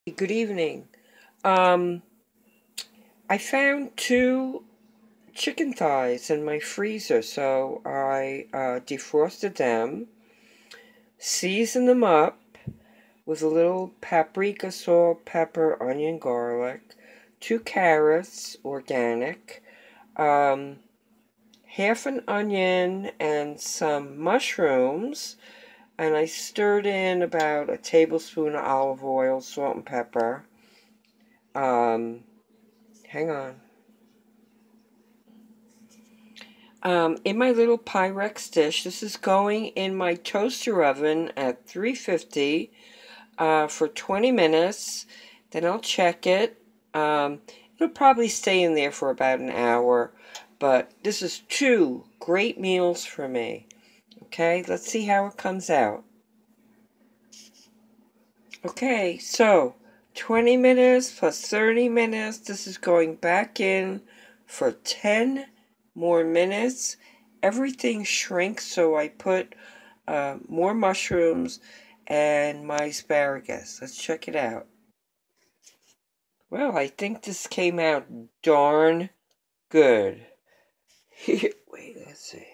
Good evening. I found two chicken thighs in my freezer, so I defrosted them, seasoned them up with a little paprika, salt, pepper, onion, garlic, 2 carrots, organic, half an onion, and some mushrooms. And I stirred in about a tablespoon of olive oil, salt, and pepper. Hang on. In my little Pyrex dish, this is going in my toaster oven at 350 for 20 minutes. Then I'll check it. It'll probably stay in there for about an hour, but this is two great meals for me. Okay, let's see how it comes out. Okay, so 20 minutes plus 30 minutes. This is going back in for 10 more minutes. Everything shrinks, so I put more mushrooms and my asparagus. Let's check it out. Well, I think this came out darn good. Wait, let's see.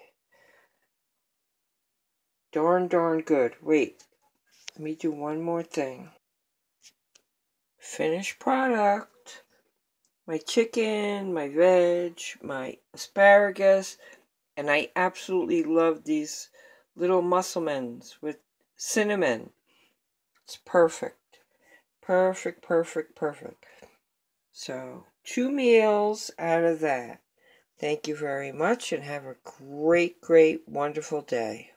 Darn good. Wait, let me do one more thing. Finished product. My chicken, my veg, my asparagus, and I absolutely love these little musselmans with cinnamon. It's perfect. Perfect. So, 2 meals out of that. Thank you very much and have a great, wonderful day.